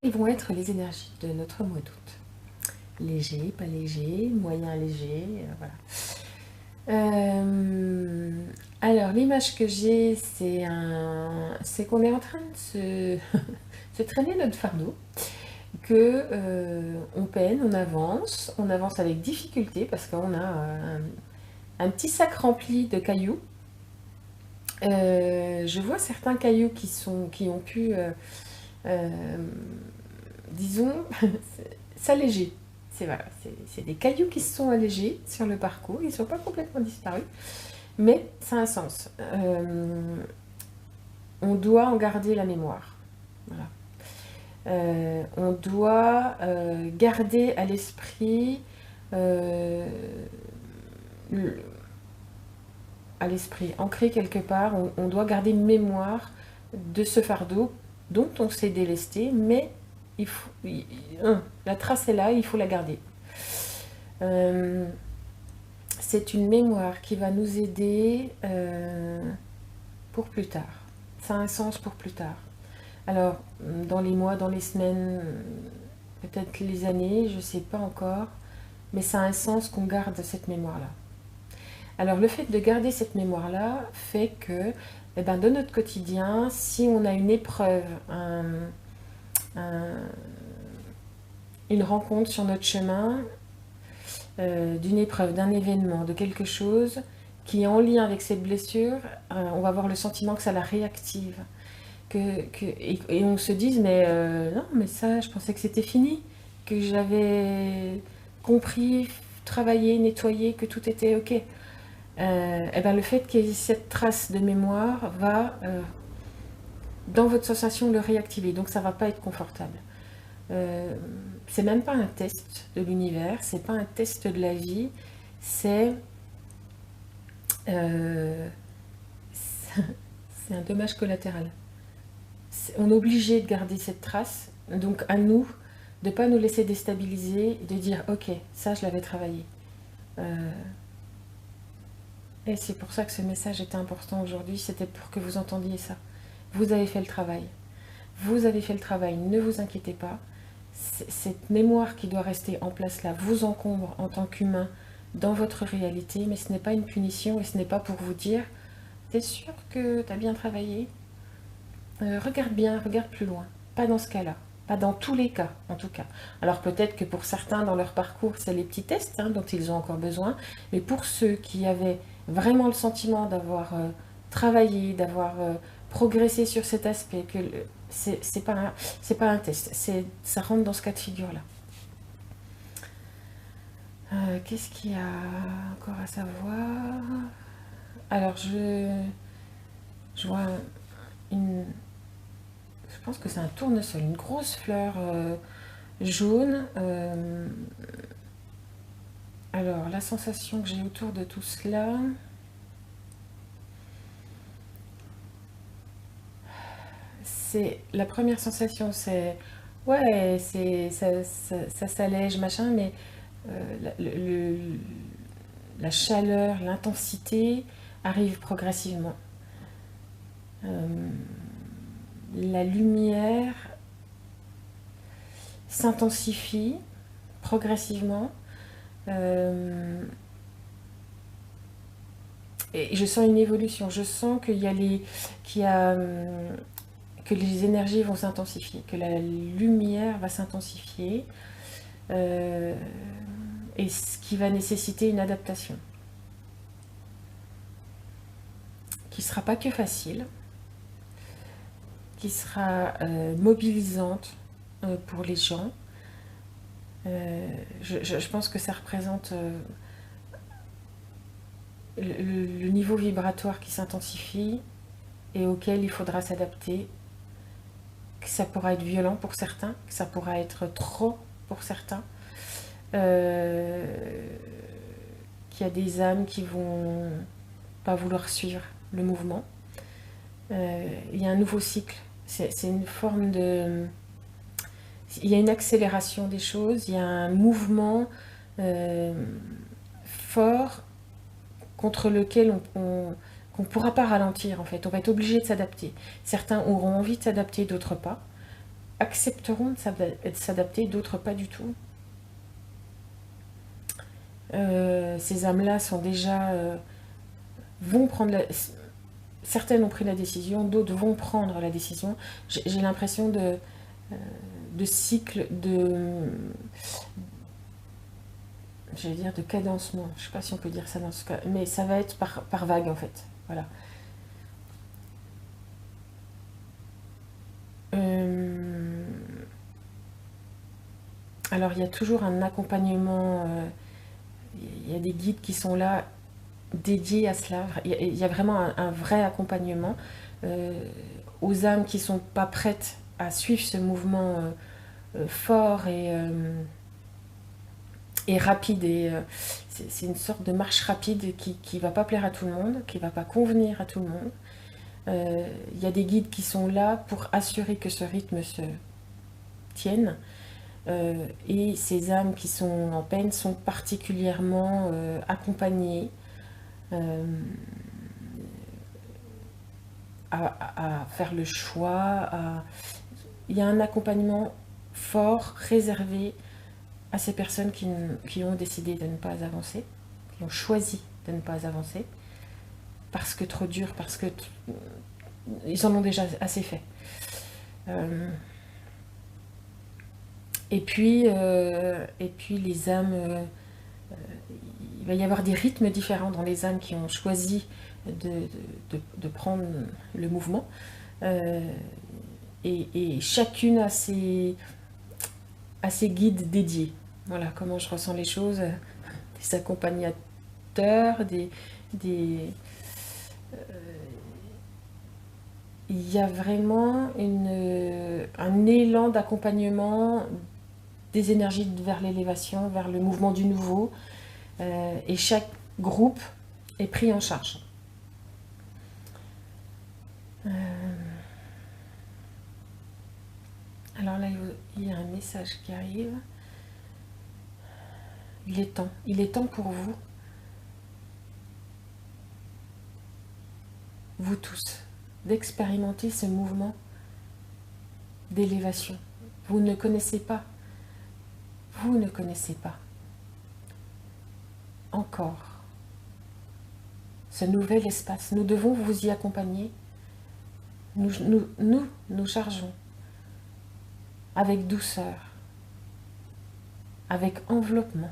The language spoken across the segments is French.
Quelles vont être les énergies de notre mois d'août? Léger, pas léger, moyen léger, voilà. Alors, l'image que j'ai, c'est qu'on est en train de se traîner notre fardeau, que on peine, on avance avec difficulté parce qu'on a un petit sac rempli de cailloux. Je vois certains cailloux qui ont pu, euh, disons, s'alléger. Voilà, c'est des cailloux qui se sont allégés sur le parcours, ils ne sont pas complètement disparus, mais ça a un sens. On doit en garder la mémoire. Voilà. On doit garder à l'esprit, ancré quelque part, on doit garder mémoire de ce fardeau dont on s'est délesté, mais la trace est là, il faut la garder. C'est une mémoire qui va nous aider pour plus tard. Ça a un sens pour plus tard. Alors, dans les mois, dans les semaines, peut-être les années, je ne sais pas encore, mais ça a un sens qu'on garde cette mémoire-là. Alors, le fait de garder cette mémoire-là fait que, dans notre quotidien, si on a une épreuve, une rencontre sur notre chemin, d'une épreuve, d'un événement, de quelque chose qui est en lien avec cette blessure, on va avoir le sentiment que ça la réactive. Et on se dise, mais non, mais ça, je pensais que c'était fini, que j'avais compris, travaillé, nettoyé, que tout était ok. Le fait qu'il y ait cette trace de mémoire va, dans votre sensation, le réactiver. Donc ça ne va pas être confortable. C'est même pas un test de l'univers, c'est pas un test de la vie, c'est euh, c'est un dommage collatéral. On est obligé de garder cette trace, donc à nous de ne pas nous laisser déstabiliser, de dire ok, ça je l'avais travaillé. Et c'est pour ça que ce message était important aujourd'hui, c'était pour que vous entendiez ça. Vous avez fait le travail. Vous avez fait le travail, ne vous inquiétez pas. Cette mémoire qui doit rester en place là vous encombre en tant qu'humain dans votre réalité, mais ce n'est pas une punition et ce n'est pas pour vous dire t'es sûr que t'as bien travaillé, regarde bien, regarde plus loin. Pas dans ce cas-là. Pas dans tous les cas, en tout cas. Alors peut-être que pour certains, dans leur parcours, c'est les petits tests dont ils ont encore besoin. Mais pour ceux qui avaient vraiment le sentiment d'avoir travaillé, d'avoir progressé sur cet aspect, que c'est pas un test. Ça rentre dans ce cas de figure-là. Qu'est-ce qu'il y a encore à savoir? Alors, je vois une, je pense que c'est un tournesol, une grosse fleur jaune. Alors, la sensation que j'ai autour de tout cela, c'est la première sensation, c'est ouais, ça s'allège, machin, mais la chaleur, l'intensité arrive progressivement. La lumière s'intensifie progressivement. Et je sens une évolution. Je sens que les énergies vont s'intensifier, que la lumière va s'intensifier, et ce qui va nécessiter une adaptation, qui ne sera pas que facile, qui sera mobilisante pour les gens. Je pense que ça représente le niveau vibratoire qui s'intensifie et auquel il faudra s'adapter, que ça pourra être violent pour certains, que ça pourra être trop pour certains, qu'il y a des âmes qui vont pas vouloir suivre le mouvement. Il y a un nouveau cycle, c'est une forme de... Il y a une accélération des choses, il y a un mouvement fort contre lequel qu'on ne pourra pas ralentir en fait. On va être obligé de s'adapter. Certains auront envie de s'adapter, d'autres pas. accepteront de s'adapter, d'autres pas du tout. Ces âmes-là sont déjà... vont prendre certaines ont pris la décision, d'autres vont prendre la décision. J'ai l'impression de cycle, j'allais dire de cadencement. Je ne sais pas si on peut dire ça dans ce cas, mais ça va être par vague en fait. Voilà. Alors il y a toujours un accompagnement, il y a des guides qui sont là dédiés à cela. Il y a vraiment un vrai accompagnement aux âmes qui ne sont pas prêtes à suivre ce mouvement fort et rapide. C'est une sorte de marche rapide qui ne va pas plaire à tout le monde, qui ne va pas convenir à tout le monde. Il y a des guides qui sont là pour assurer que ce rythme se tienne. Et ces âmes qui sont en peine sont particulièrement accompagnées à faire le choix. Il y a un accompagnement fort, réservé à ces personnes qui ont décidé de ne pas avancer, qui ont choisi de ne pas avancer, parce que trop dur, parce que ils en ont déjà assez fait. Et puis les âmes, il va y avoir des rythmes différents dans les âmes qui ont choisi de prendre le mouvement. Et chacune a ses guides dédiés. Voilà comment je ressens les choses. Des accompagnateurs, il y a vraiment un élan d'accompagnement des énergies vers l'élévation, vers le mouvement du nouveau. Et chaque groupe est pris en charge. Alors là, il y a un message qui arrive. Il est temps pour vous, vous tous, d'expérimenter ce mouvement d'élévation. Vous ne connaissez pas encore ce nouvel espace. Nous devons vous y accompagner. Nous chargeons avec douceur, avec enveloppement.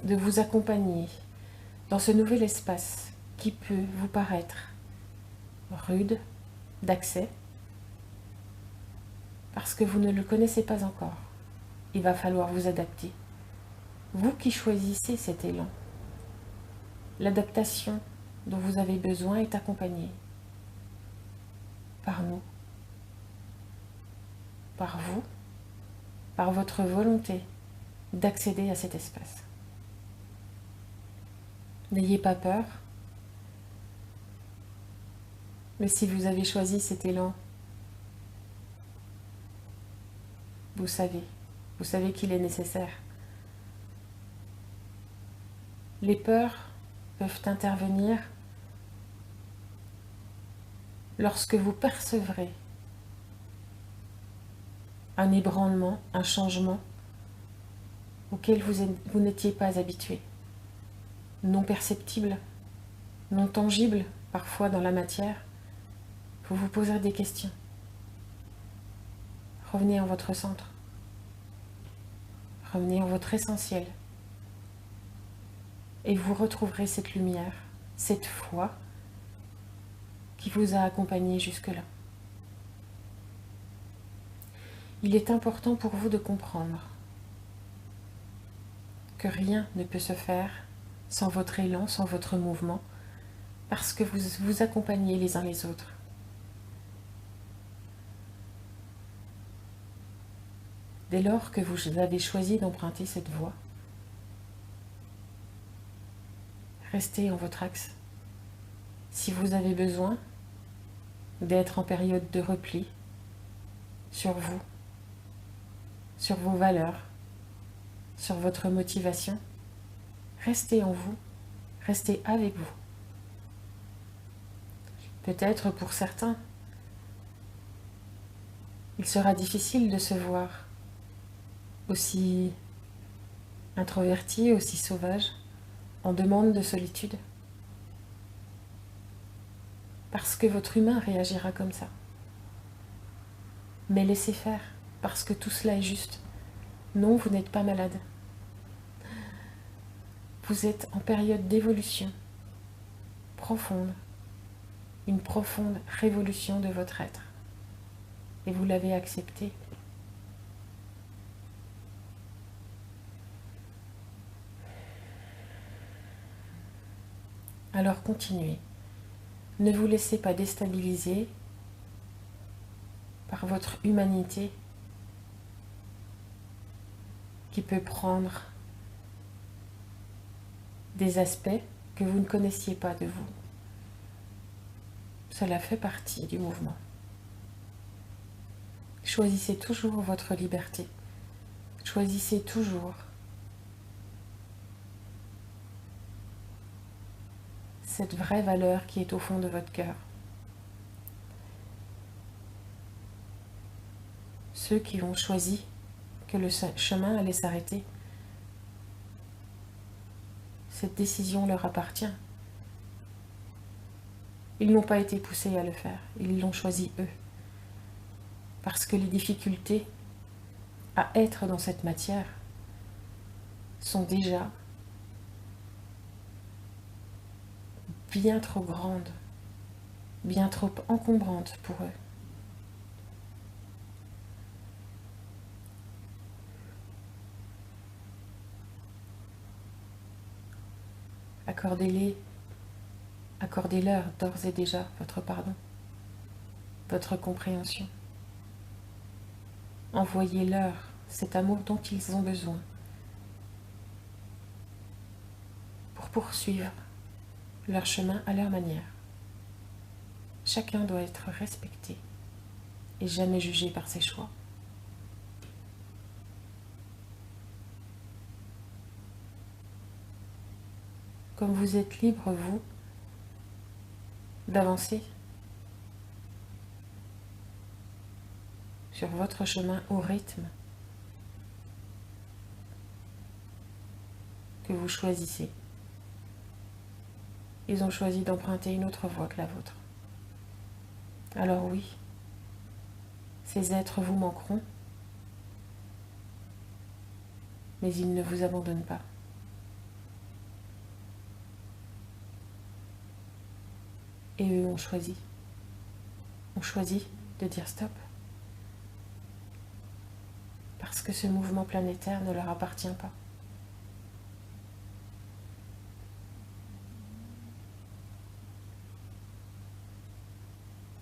De vous accompagner dans ce nouvel espace qui peut vous paraître rude d'accès parce que vous ne le connaissez pas encore. Il va falloir vous adapter. Vous qui choisissez cet élan, l'adaptation dont vous avez besoin est accompagnée par nous, par vous, par votre volonté d'accéder à cet espace. N'ayez pas peur, mais si vous avez choisi cet élan, vous savez qu'il est nécessaire. Les peurs peuvent intervenir lorsque vous percevrez un ébranlement, un changement auquel vous n'étiez pas habitué, non perceptible, non tangible, parfois dans la matière. Vous vous poserez des questions. Revenez en votre centre. Revenez en votre essentiel. Et vous retrouverez cette lumière, cette foi qui vous a accompagné jusque-là. Il est important pour vous de comprendre que rien ne peut se faire sans votre élan, sans votre mouvement, parce que vous vous accompagnez les uns les autres. Dès lors que vous avez choisi d'emprunter cette voie, restez en votre axe. Si vous avez besoin d'être en période de repli sur vous, sur vos valeurs, sur votre motivation, restez en vous, restez avec vous. Peut-être pour certains, il sera difficile de se voir aussi introverti, aussi sauvage, en demande de solitude. Parce que votre humain réagira comme ça. Mais laissez faire, parce que tout cela est juste. Non, vous n'êtes pas malade. Vous êtes en période d'évolution profonde, une profonde révolution de votre être. Et vous l'avez accepté. Alors continuez. Ne vous laissez pas déstabiliser par votre humanité qui peut prendre des aspects que vous ne connaissiez pas de vous. Cela fait partie du mouvement. Choisissez toujours votre liberté. Choisissez toujours cette vraie valeur qui est au fond de votre cœur. Ceux qui ont choisi que le chemin allait s'arrêter, cette décision leur appartient. Ils n'ont pas été poussés à le faire, ils l'ont choisi eux. Parce que les difficultés à être dans cette matière sont déjà bien trop grandes, bien trop encombrantes pour eux. Accordez-leur d'ores et déjà votre pardon, votre compréhension. Envoyez-leur cet amour dont ils ont besoin pour poursuivre leur chemin à leur manière. Chacun doit être respecté et jamais jugé par ses choix. Comme vous êtes libre, vous, d'avancer sur votre chemin au rythme que vous choisissez. Ils ont choisi d'emprunter une autre voie que la vôtre. Alors oui, ces êtres vous manqueront, mais ils ne vous abandonnent pas. Et eux ont choisi de dire stop. Parce que ce mouvement planétaire ne leur appartient pas.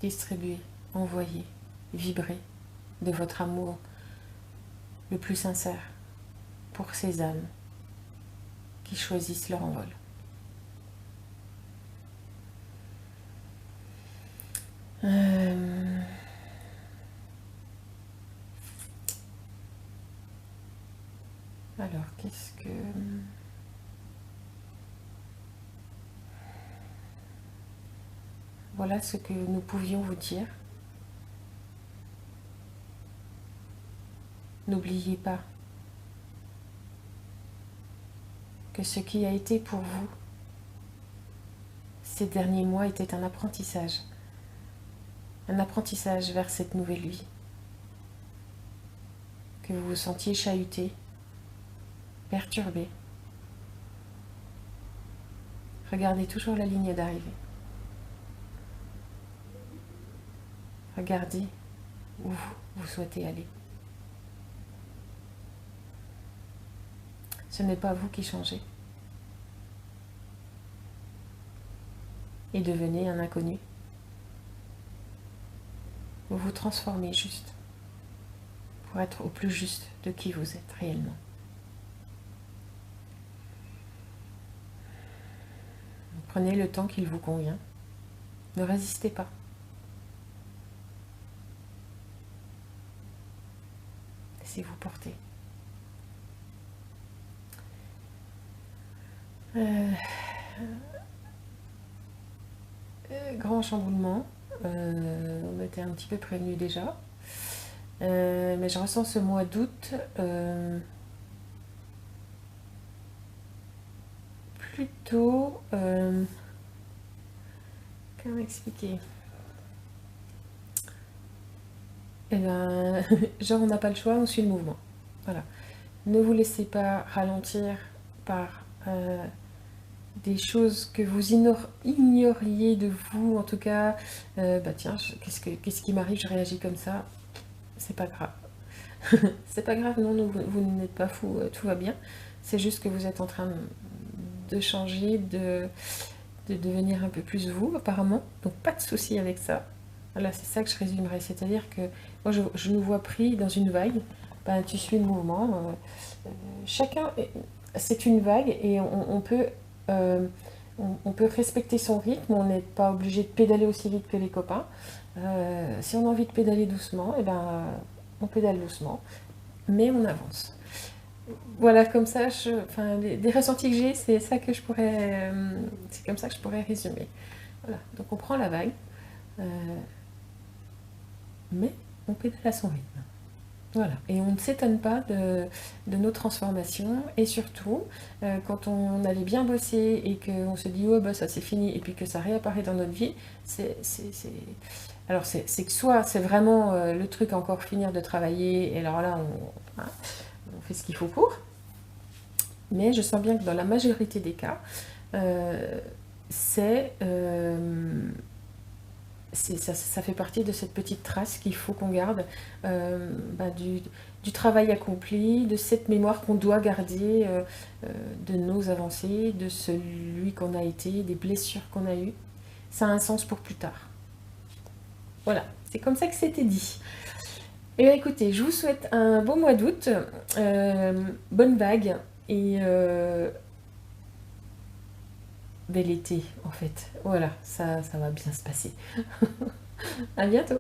Distribuez, envoyez, vibrez de votre amour le plus sincère pour ces âmes qui choisissent leur envol. Alors, qu'est-ce que... Voilà ce que nous pouvions vous dire. N'oubliez pas que ce qui a été pour vous ces derniers mois était un apprentissage vers cette nouvelle vie. Que vous vous sentiez chahuté, perturbé. Regardez toujours la ligne d'arrivée. Regardez où vous souhaitez aller. Ce n'est pas vous qui changez. Et devenez un inconnu. Vous vous transformez juste pour être au plus juste de qui vous êtes réellement. Prenez le temps qu'il vous convient. Ne résistez pas. Laissez-vous porter. grand chamboulement. On était un petit peu prévenus déjà. Mais je ressens ce mois d'août plutôt... comment expliquer? Eh ben, genre on n'a pas le choix, on suit le mouvement. Voilà. Ne vous laissez pas ralentir par des choses que vous ignoriez de vous, en tout cas. Bah tiens, qu'est-ce qui m'arrive, je réagis comme ça. C'est pas grave. C'est pas grave, non, vous n'êtes pas fou, tout va bien. C'est juste que vous êtes en train de changer, de devenir un peu plus vous, apparemment. Donc pas de souci avec ça. Voilà, c'est ça que je résumerais. C'est-à-dire que moi, je nous vois pris dans une vague. Ben, tu suis le mouvement. Chacun, c'est une vague et on peut respecter son rythme. On n'est pas obligé de pédaler aussi vite que les copains. Si on a envie de pédaler doucement, et ben, on pédale doucement, mais on avance. Voilà, comme ça, enfin, des ressentis que j'ai, c'est ça que je pourrais, c'est comme ça que je pourrais résumer. Voilà, donc on prend la vague, mais on pédale à son rythme. Voilà, et on ne s'étonne pas de nos transformations, et surtout, quand on avait bien bossé et qu'on se dit, oh bah ça c'est fini, et puis que ça réapparaît dans notre vie, alors c'est que soit c'est vraiment le truc à encore finir de travailler, et alors là on fait ce qu'il faut pour, mais je sens bien que dans la majorité des cas, ça fait partie de cette petite trace qu'il faut qu'on garde du travail accompli, de cette mémoire qu'on doit garder de nos avancées, de celui qu'on a été, des blessures qu'on a eues. Ça a un sens pour plus tard. Voilà, c'est comme ça que c'était dit. Et bien écoutez, je vous souhaite un bon mois d'août, bonne vague et bel été en fait. Voilà, ça va bien se passer. À bientôt.